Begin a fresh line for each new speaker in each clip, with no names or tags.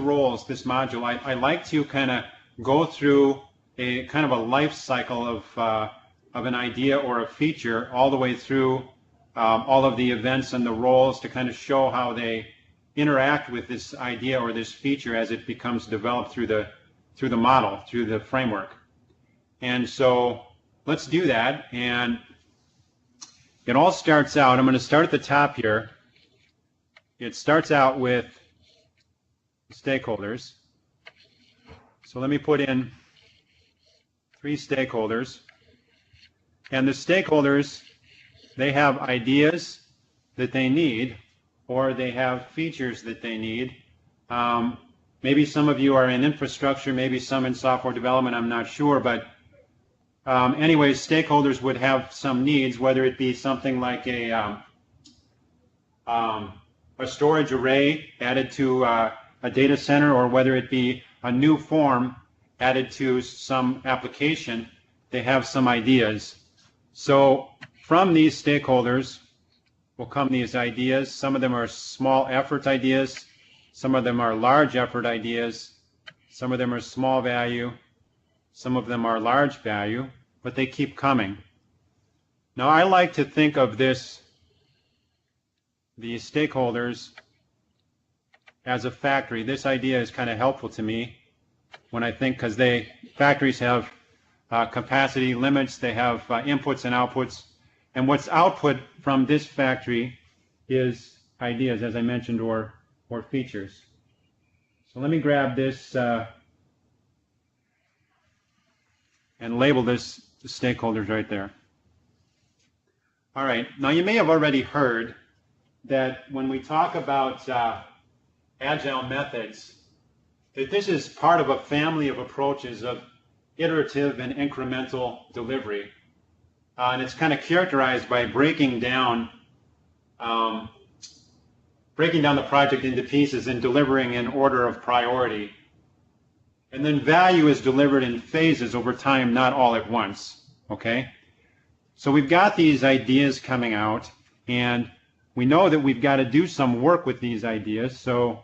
roles, this module, I like to kind of go through a kind of a life cycle of an idea or a feature all the way through all of the events and the roles to kind of show how they interact with this idea or this feature as it becomes developed through the model, through the framework. And so let's do that. And it all starts out, I'm going to start at the top here. It starts out with stakeholders. So let me put in 3 stakeholders. And the stakeholders, they have ideas that they need, or they have features that they need. Maybe some of you are in infrastructure, maybe some in software development, I'm not sure, but anyways, stakeholders would have some needs, whether it be something like a storage array added to a data center, or whether it be a new form added to some application. They have some ideas. So from these stakeholders will come these ideas. Some of them are small effort ideas. Some of them are large effort ideas. Some of them are small value. Some of them are large value, but they keep coming. Now I like to think of these stakeholders as a factory. This idea is kind of helpful to me when I think, because factories have capacity limits, they have inputs and outputs, and what's output from this factory is ideas, as I mentioned, or features. So let me grab this and label this the stakeholders right there. All right, now you may have already heard that when we talk about agile methods, that this is part of a family of approaches of iterative and incremental delivery. And it's kind of characterized by breaking down the project into pieces and delivering in order of priority. And then value is delivered in phases over time, not all at once. Okay? So we've got these ideas coming out, and we know that we've got to do some work with these ideas. So,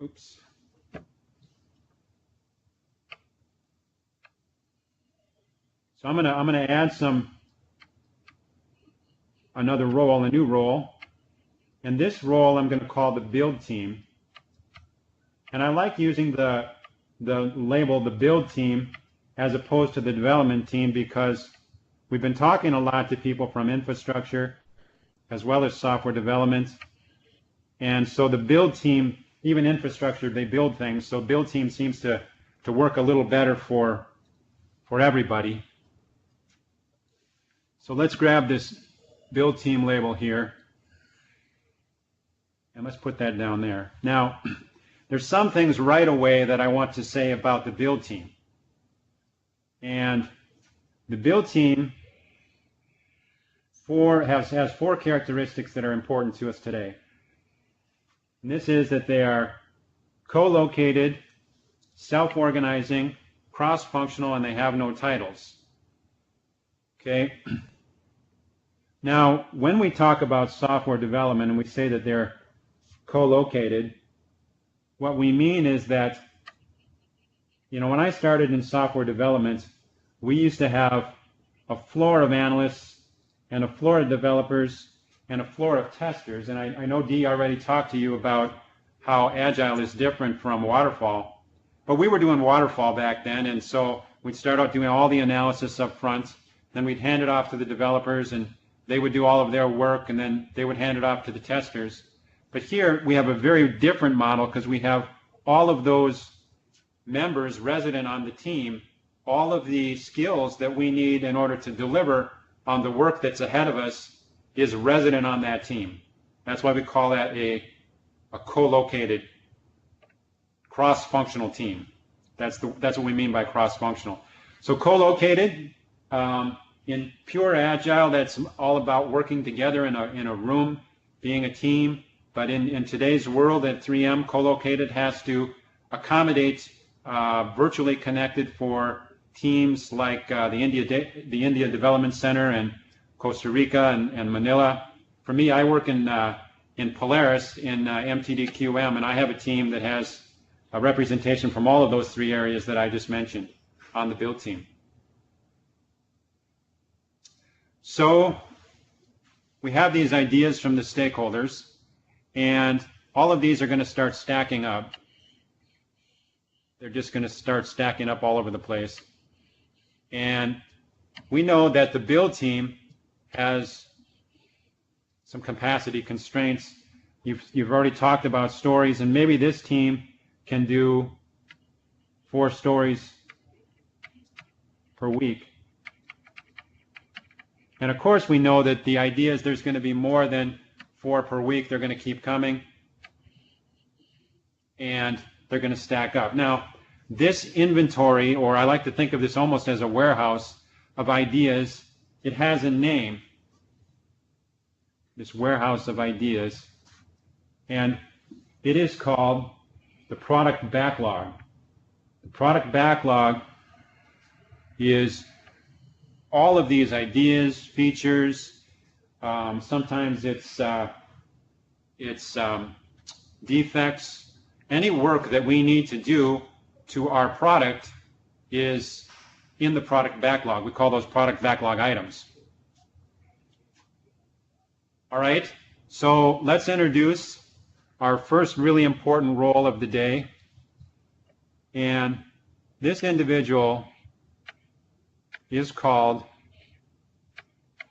oops. So I'm gonna add another role, a new role, and this role I'm going to call the build team. And I like using the label the build team as opposed to the development team, because we've been talking a lot to people from infrastructure as well as software development, and so the build team, even infrastructure, they build things, so build team seems to work a little better for everybody. So let's grab this build team label here, and let's put that down there. Now, there's some things right away that I want to say about the build team. And the build team has 4 characteristics that are important to us today. And this is that they are co-located, self-organizing, cross-functional, and they have no titles. Okay? Now, when we talk about software development and we say that they're co-located, what we mean is that, when I started in software development, we used to have a floor of analysts and a floor of developers and a floor of testers. And I know Dee already talked to you about how Agile is different from Waterfall. But we were doing Waterfall back then, and so we'd start out doing all the analysis up front, then we'd hand it off to the developers, and they would do all of their work, and then they would hand it off to the testers. But here we have a very different model, because we have all of those members resident on the team, all of the skills that we need in order to deliver on the work that's ahead of us is resident on that team. That's why we call that a co-located cross-functional team. That's what we mean by cross-functional. So co-located, in pure Agile, that's all about working together in a room, being a team. But in today's world at 3M, co-located has to accommodate virtually connected for teams like the India Development Center and Costa Rica and Manila. For me, I work in in Polaris in MTDQM, and I have a team that has a representation from all of those 3 areas that I just mentioned on the build team. So we have these ideas from the stakeholders, and all of these are going to start stacking up. They're just going to start stacking up all over the place. And we know that the build team has some capacity constraints. You've already talked about stories, and maybe this team can do 4 stories per week. And of course we know that the idea is there's going to be more than 4 per week. They're going to keep coming, and they're going to stack up. Now, this inventory, or I like to think of this almost as a warehouse of ideas, it has a name, this warehouse of ideas, and it is called the product backlog. The product backlog is all of these ideas, features, sometimes it's defects, any work that we need to do to our product is in the product backlog. We call those product backlog items. All right, so let's introduce our first really important role of the day. And this individual is called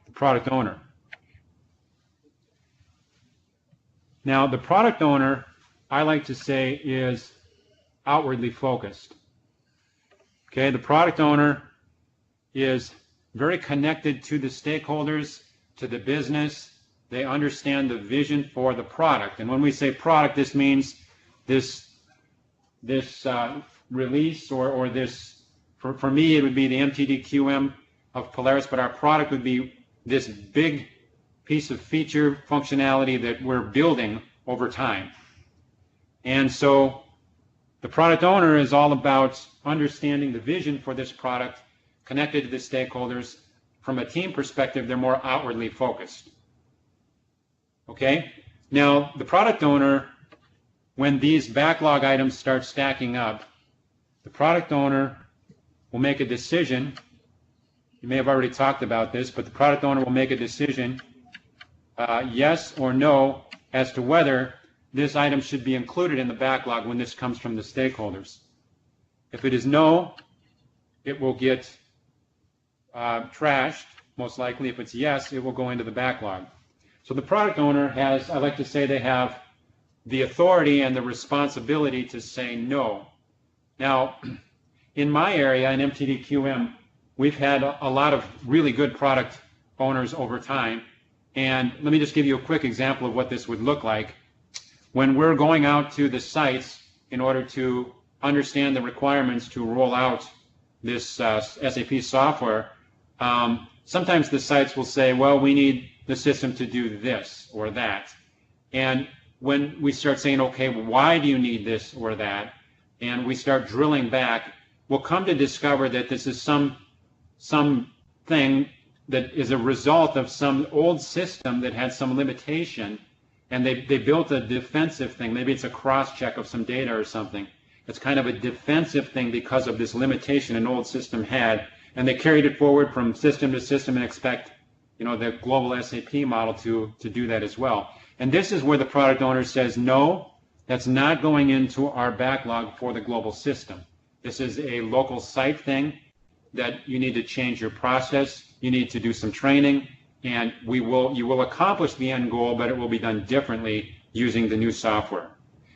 the product owner. Now, the product owner, I like to say, is outwardly focused. Okay, the product owner is very connected to the stakeholders, to the business. They understand the vision for the product. And when we say product, this means this release or this, for me, it would be the MTDQM of Polaris, but our product would be this big piece of feature functionality that we're building over time. And so the product owner is all about understanding the vision for this product, connected to the stakeholders. From a team perspective, they're more outwardly focused. Okay? Now, the product owner, when these backlog items start stacking up, the product owner will make a decision. You may have already talked about this, but the product owner will make a decision, yes or no, as to whether this item should be included in the backlog when this comes from the stakeholders. If it is no, it will get trashed, most likely. If it's yes, it will go into the backlog. So the product owner has, I like to say, they have the authority and the responsibility to say no. Now, in my area, in MTDQM, we've had a lot of really good product owners over time. And let me just give you a quick example of what this would look like. When we're going out to the sites in order to understand the requirements to roll out this SAP software, sometimes the sites will say, well, we need the system to do this or that. And when we start saying, okay, why do you need this or that, and we start drilling back, we'll come to discover that this is some thing that is a result of some old system that had some limitation, and they built a defensive thing. Maybe it's a cross-check of some data or something. It's kind of a defensive thing because of this limitation an old system had, and they carried it forward from system to system and expect, you know, the global SAP model to do that as well. And this is where the product owner says, no, that's not going into our backlog for the global system. This is a local site thing that you need to change your process, you need to do some training, and you will accomplish the end goal, but it will be done differently using the new software.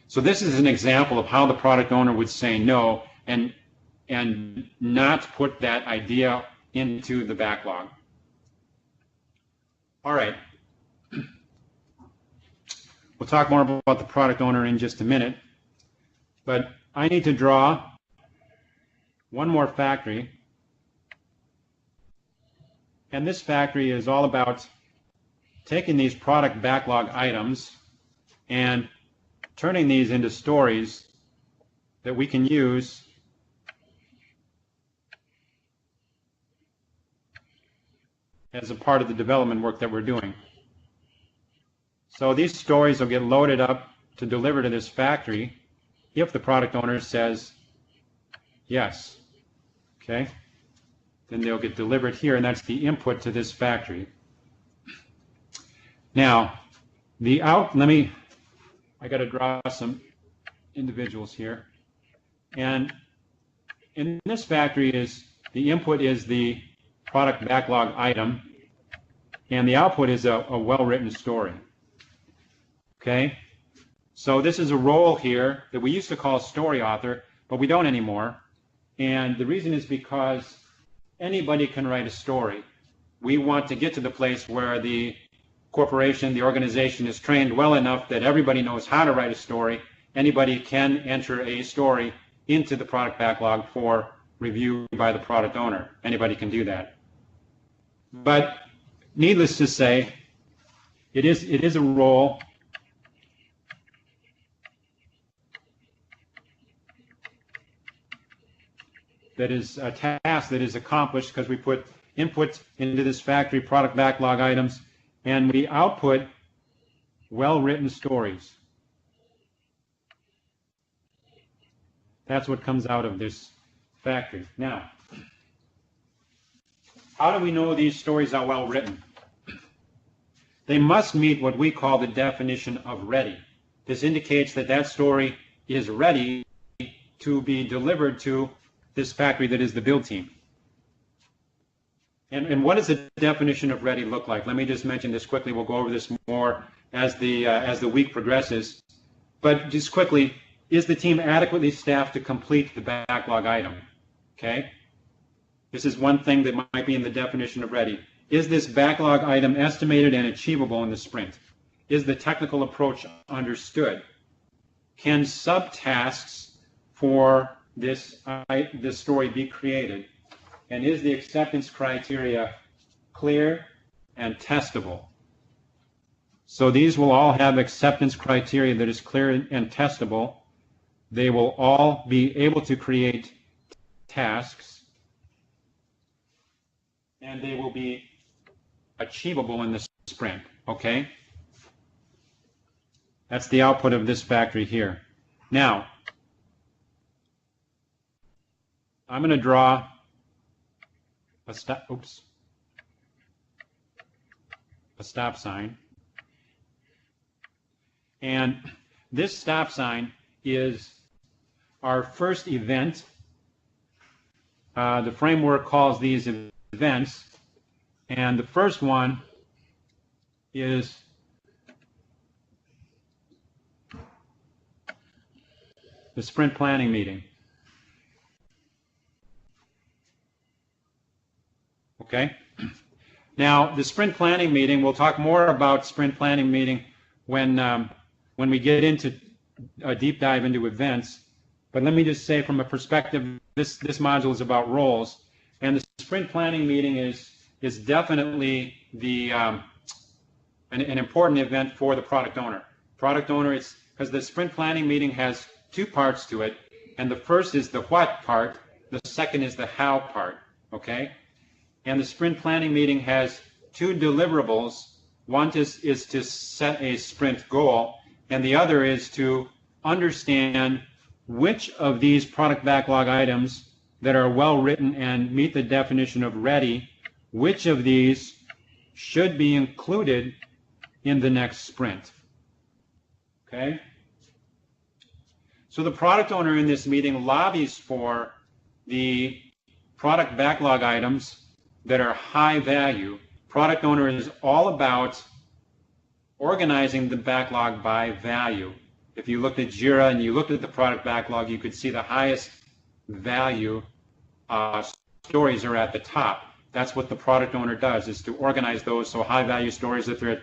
So this is an example of how the product owner would say no and not put that idea into the backlog. All right. We'll talk more about the product owner in just a minute, but I need to draw one more factory, and this factory is all about taking these product backlog items and turning these into stories that we can use as a part of the development work that we're doing. So these stories will get loaded up to deliver to this factory if the product owner says yes. Okay? Then they'll get delivered here, and that's the input to this factory. Now, I got to draw some individuals here. And in this factory the input is the product backlog item, and the output is a well-written story. Okay? So this is a role here that we used to call story author, but we don't anymore. And the reason is because anybody can write a story. We want to get to the place where the corporation, the organization is trained well enough that everybody knows how to write a story. Anybody can enter a story into the product backlog for review by the product owner. Anybody can do that. But needless to say, it is a role that is a task that is accomplished because we put input into this factory product backlog items, and we output well-written stories. That's what comes out of this factory. Now, how do we know these stories are well written? They must meet what we call the definition of ready. This indicates that that story is ready to be delivered to this factory that is the build team. And what does the definition of ready look like? Let me just mention this quickly. We'll go over this more as the week progresses. But just quickly, is the team adequately staffed to complete the backlog item? Okay? This is one thing that might be in the definition of ready. Is this backlog item estimated and achievable in the sprint? Is the technical approach understood? Can subtasks for this story be created? And is the acceptance criteria clear and testable? So these will all have acceptance criteria that is clear and testable. They will all be able to create tasks, and they will be achievable in the sprint. Okay? That's the output of this factory here. Now, I'm going to draw a stop sign. And this stop sign is our first event. The framework calls these events. And the first one is the sprint planning meeting. Okay? Now, the sprint planning meeting, we'll talk more about sprint planning meeting when we get into a deep dive into events. But let me just say from a perspective, this module is about roles. And the sprint planning meeting is definitely an important event for the product owner. Product owner, it's because the sprint planning meeting has two parts to it. And the first is the what part. The second is the how part. Okay? And the sprint planning meeting has two deliverables. One is to set a sprint goal, and the other is to understand which of these product backlog items that are well written and meet the definition of ready, which of these should be included in the next sprint. Okay? So the product owner in this meeting lobbies for the product backlog items that are high value. Product owner is all about organizing the backlog by value. If you looked at Jira and you looked at the product backlog, you could see the highest value stories are at the top. That's what the product owner does, is to organize those so high value stories that they're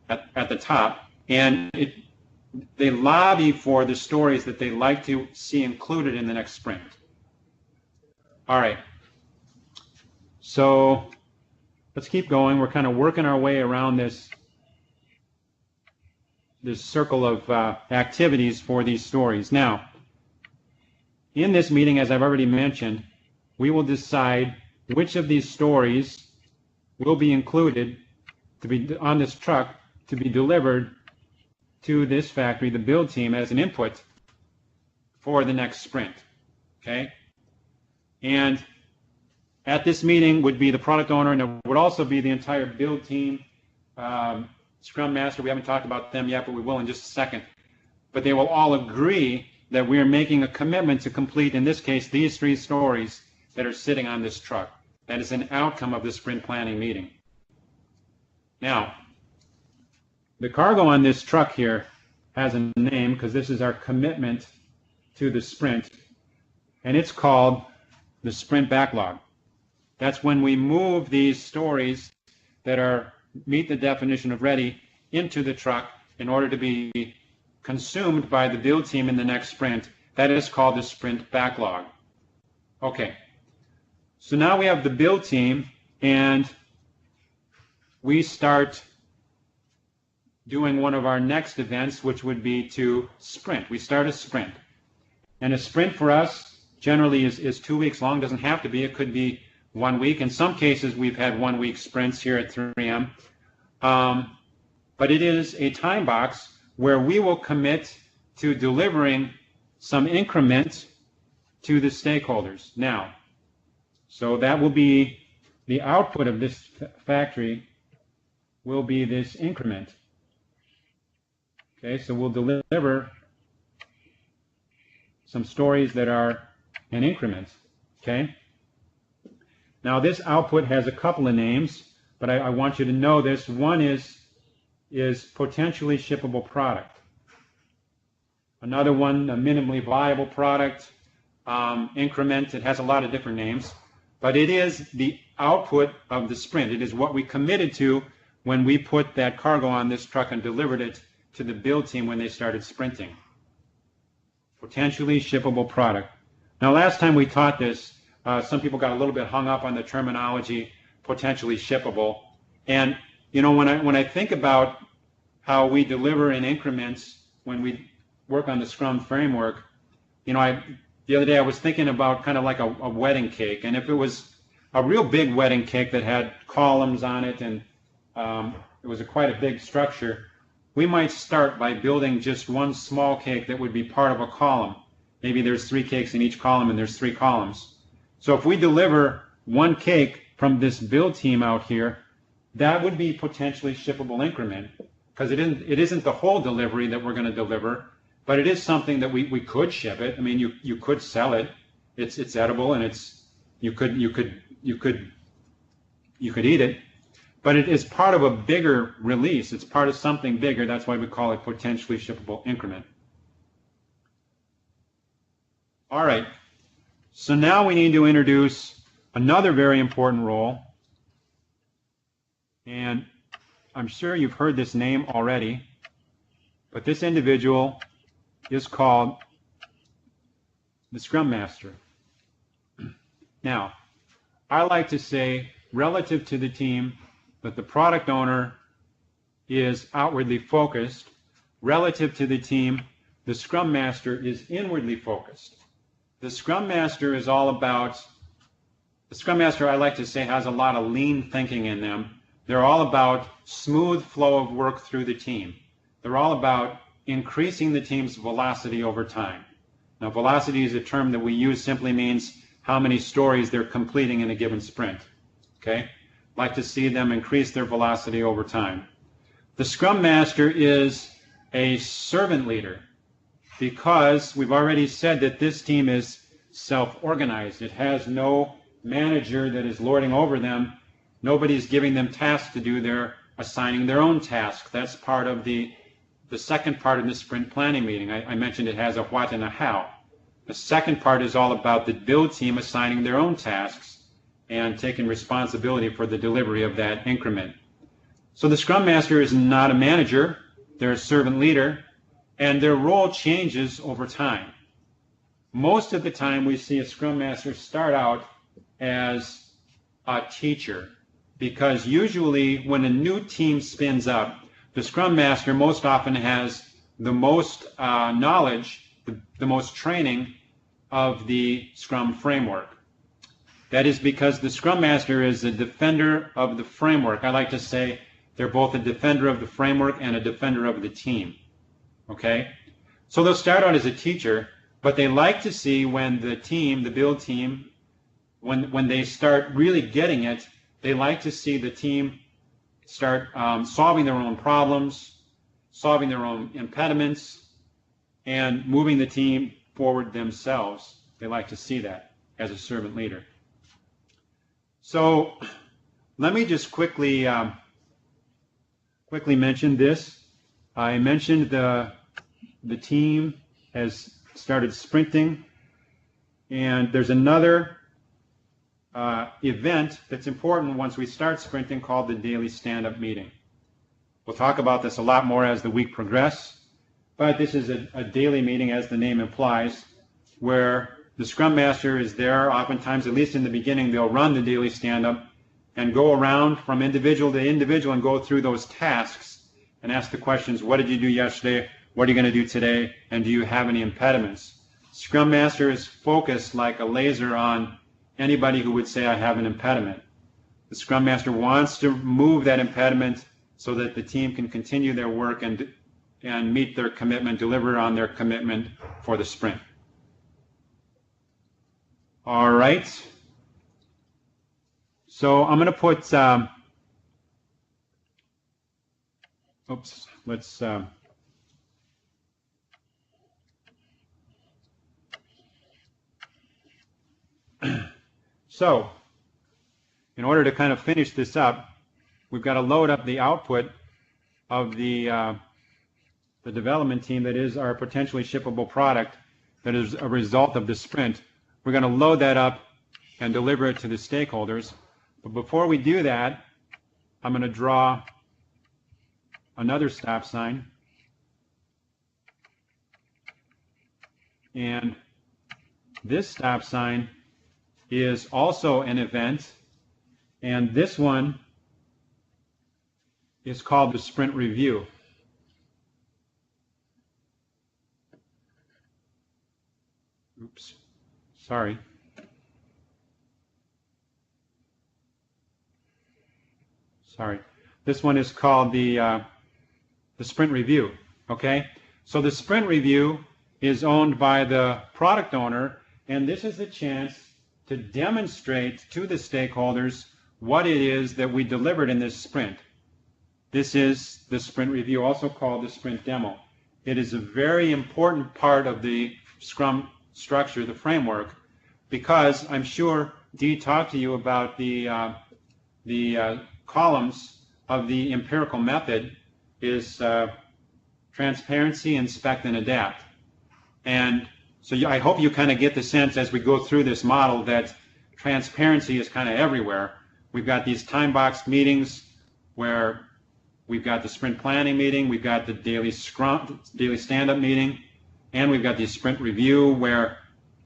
at the top. And they lobby for the stories that they like to see included in the next sprint. All right. So let's keep going. We're kind of working our way around this circle of activities for these stories. Now, in this meeting, as I've already mentioned, we will decide which of these stories will be included to be on this truck to be delivered to this factory, the build team, as an input for the next sprint. Okay? And at this meeting would be the product owner, and it would also be the entire build team, Scrum Master. We haven't talked about them yet, but we will in just a second. But they will all agree that we are making a commitment to complete, in this case, these 3 stories that are sitting on this truck. That is an outcome of the sprint planning meeting. Now, the cargo on this truck here has a name because this is our commitment to the sprint, and it's called the sprint backlog. That's when we move these stories that meet the definition of ready into the truck in order to be consumed by the build team in the next sprint. That is called the sprint backlog. Okay, so now we have the build team, and we start doing one of our next events, which would be to sprint. We start a sprint. And a sprint for us generally is 2 weeks long. Doesn't have to be. It could be 1 week. In some cases, we've had 1 week sprints here at 3M. But it is a time box where we will commit to delivering some increment to the stakeholders. Now, so that will be the output of this factory will be this increment. Okay, so we'll deliver some stories that are an increment. Okay. Now this output has a couple of names, but I want you to know this. One is potentially shippable product. Another one, a minimally viable product, increment. It has a lot of different names, but it is the output of the sprint. It is what we committed to when we put that cargo on this truck and delivered it to the build team when they started sprinting. Potentially shippable product. Now, last time we taught this, some people got a little bit hung up on the terminology potentially shippable. And you know, when I think about how we deliver in increments when we work on the Scrum framework, you know, the other day I was thinking about kind of like a wedding cake, and if it was a real big wedding cake that had columns on it and it was quite a big structure, we might start by building just one small cake that would be part of a column. Maybe there's 3 cakes in each column and there's 3 columns. So if we deliver one cake from this build team out here, that would be potentially shippable increment, because it isn't the whole delivery that we're going to deliver, but it is something that we could ship it. I mean, you could sell it. It's edible, and you could eat it. But it is part of a bigger release. It's part of something bigger. That's why we call it potentially shippable increment. All right. So now we need to introduce another very important role. And I'm sure you've heard this name already, but this individual is called the Scrum Master. Now, I like to say, relative to the team, that the product owner is outwardly focused. Relative to the team, the Scrum Master is inwardly focused. The Scrum Master is all about, the Scrum Master, I like to say, has a lot of lean thinking in them. They're all about smooth flow of work through the team. They're all about increasing the team's velocity over time. Now, velocity is a term that we use, simply means how many stories they're completing in a given sprint. Okay? Like to see them increase their velocity over time. The Scrum Master is a servant leader, because we've already said that this team is self-organized. It has no manager that is lording over them. Nobody's giving them tasks to do. They're assigning their own tasks. That's part of the second part of the sprint planning meeting. I mentioned it has a what and a how. The second part is all about the build team assigning their own tasks and taking responsibility for the delivery of that increment. So the Scrum Master is not a manager. They're a servant leader, and their role changes over time. Most of the time we see a Scrum Master start out as a teacher, because usually when a new team spins up, the Scrum Master most often has the most knowledge, the most training of the Scrum framework. That is because the Scrum Master is a defender of the framework. I like to say They're both a defender of the framework and a defender of the team. Okay? So they'll start out as a teacher, but they like to see when the team, the build team, when they start really getting it, they like to see the team start solving their own problems, solving their own impediments, and moving the team forward themselves. They like to see that as a servant leader. So let me just quickly mention this. I mentioned the team has started sprinting, and there's another event that's important once we start sprinting called the daily stand-up meeting. We'll talk about this a lot more as the week progresses, but this is a daily meeting, as the name implies, where the Scrum Master is there. Oftentimes, at least in the beginning, they'll run the daily stand-up and go around from individual to individual and go through those tasks and ask the questions, what did you do yesterday? What are you going to do today? And do you have any impediments? Scrum Master is focused like a laser on anybody who would say, I have an impediment. The Scrum Master wants to move that impediment so that the team can continue their work and meet their commitment, deliver on their commitment for the sprint. All right. So I'm going to put, let's, so in order to kind of finish this up, we've got to load up the output of the development team that is our potentially shippable product that is a result of the sprint. We're going to load that up and deliver it to the stakeholders. But before we do that, I'm going to draw another stop sign. And this stop sign is also an event, and this one is called the sprint review. Oops, sorry. This one is called the sprint review. Okay, so the sprint review is owned by the product owner, and this is the chance to demonstrate to the stakeholders what it is that we delivered in this sprint. This is the sprint review, also called the sprint demo. It is a very important part of the Scrum structure, the framework, because I'm sure Dee talked to you about the columns of the empirical method is transparency, inspect, and adapt. And so I hope you kind of get the sense as we go through this model that transparency is kind of everywhere. We've got these time-boxed meetings where we've got the sprint planning meeting, we've got the daily stand-up meeting, and we've got the sprint review where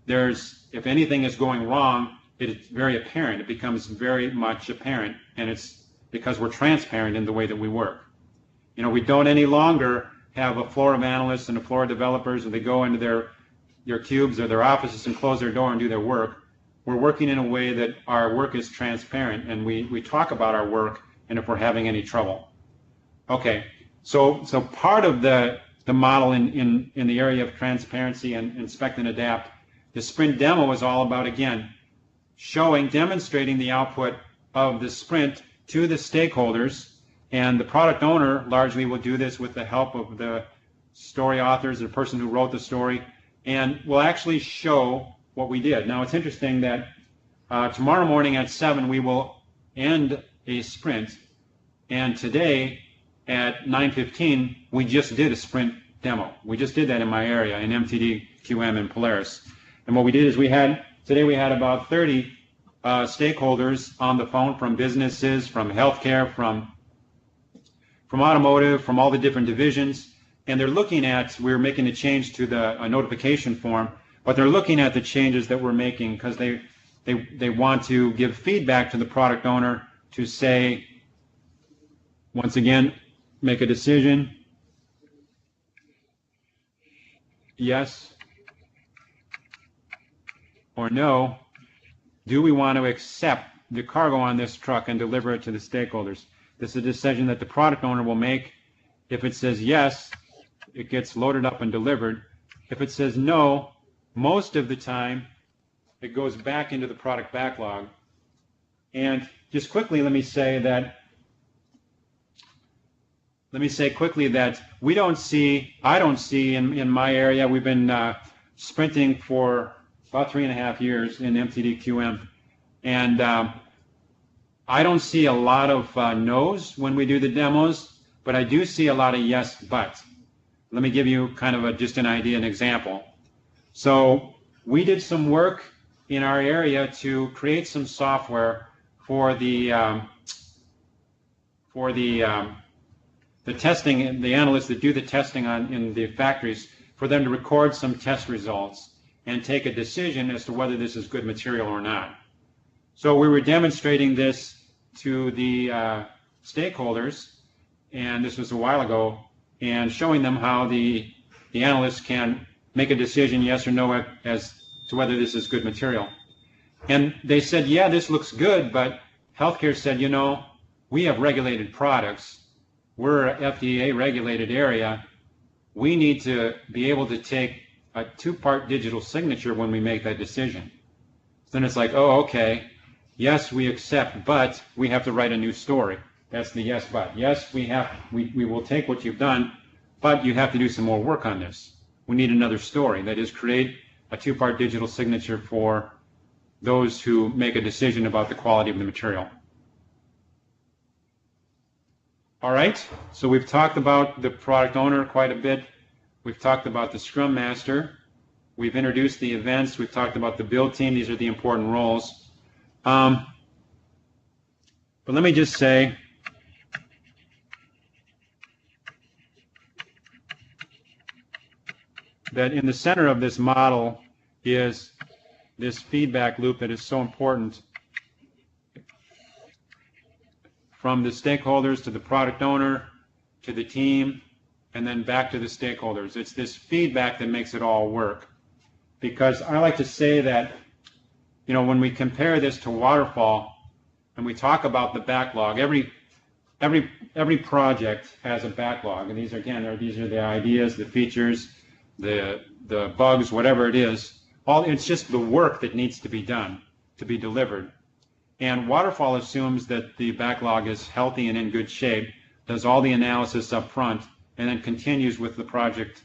there's, if anything is going wrong, it's very apparent. It becomes very much apparent, and it's because we're transparent in the way that we work. You know, we don't any longer have a floor of analysts and a floor of developers, and they go into their cubes or their offices and close their door and do their work. We're working in a way that our work is transparent, and we talk about our work and if we're having any trouble. Okay, so part of the model in the area of transparency and inspect and adapt, the sprint demo is all about, again, demonstrating the output of the sprint to the stakeholders, and the product owner largely will do this with the help of the story authors, the person who wrote the story, and will actually show what we did. Now, it's interesting that tomorrow morning at 7 we will end a sprint, and today at 9:15 we just did a sprint demo. We just did that in my area in MTD QM in Polaris. And what we did is today we had about 30 stakeholders on the phone from businesses, from healthcare, from automotive, from all the different divisions, and they're looking at, we're making a change to a notification form, but they're looking at the changes that we're making because they want to give feedback to the product owner to say, once again, make a decision, yes or no. Do we want to accept the cargo on this truck and deliver it to the stakeholders? This is a decision that the product owner will make. If it says yes, it gets loaded up and delivered. If it says no, most of the time, it goes back into the product backlog. And just quickly, let me say quickly that I don't see in my area, we've been sprinting for about 3.5 years in MTD-QM, and I don't see a lot of no's when we do the demos, but I do see a lot of yes, but. Let me give you kind of just an idea, an example. So we did some work in our area to create some software for the testing, the analysts that do the testing in the factories, for them to record some test results and take a decision as to whether this is good material or not. So we were demonstrating this to the stakeholders, and this was a while ago, and showing them how the analysts can make a decision, yes or no, as to whether this is good material. And they said, yeah, this looks good, but healthcare said, you know, we have regulated products. We're an FDA regulated area. We need to be able to take a 2-part digital signature when we make that decision. So then it's like, oh, okay, yes, we accept, but we have to write a new story. That's the yes, but. Yes, we will take what you've done, but you have to do some more work on this. We need another story. That is, create a 2-part digital signature for those who make a decision about the quality of the material. All right, so we've talked about the product owner quite a bit. We've talked about the Scrum Master. We've introduced the events. We've talked about the build team. These are the important roles. But let me just say, that in the center of this model is this feedback loop that is so important, from the stakeholders to the product owner to the team and then back to the stakeholders. It's this feedback that makes it all work. Because I like to say that, you know, when we compare this to waterfall and we talk about the backlog, every project has a backlog, and these are the ideas, the features, the bugs, whatever it is. It's just the work that needs to be done to be delivered. And waterfall assumes that the backlog is healthy and in good shape, does all the analysis up front, and then continues with the project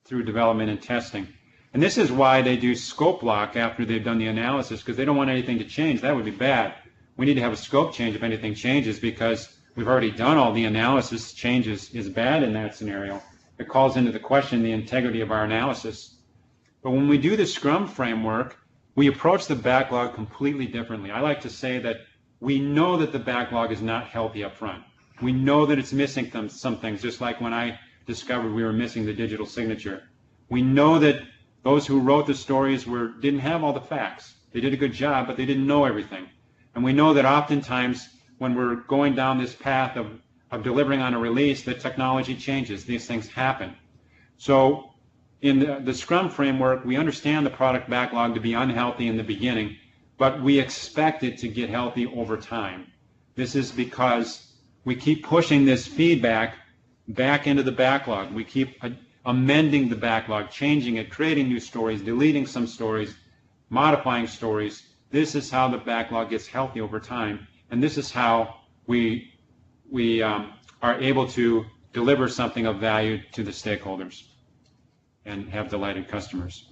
through development and testing. And this is why they do scope lock after they've done the analysis, because they don't want anything to change. That would be bad. We need to have a scope change if anything changes, because we've already done all the analysis. Changes is bad in that scenario. It calls into the question the integrity of our analysis. But when we do the Scrum framework, we approach the backlog completely differently. I like to say that we know that the backlog is not healthy up front. We know that it's missing some things, just like when I discovered we were missing the digital signature. We know that those who wrote the stories didn't have all the facts. They did a good job, but they didn't know everything. And we know that oftentimes when we're going down this path of delivering on a release, that technology changes. These things happen. So in the Scrum framework, we understand the product backlog to be unhealthy in the beginning, but we expect it to get healthy over time. This is because we keep pushing this feedback back into the backlog. We keep amending the backlog, changing it, creating new stories, deleting some stories, modifying stories. This is how the backlog gets healthy over time, and this is how we are able to deliver something of value to the stakeholders and have delighted customers.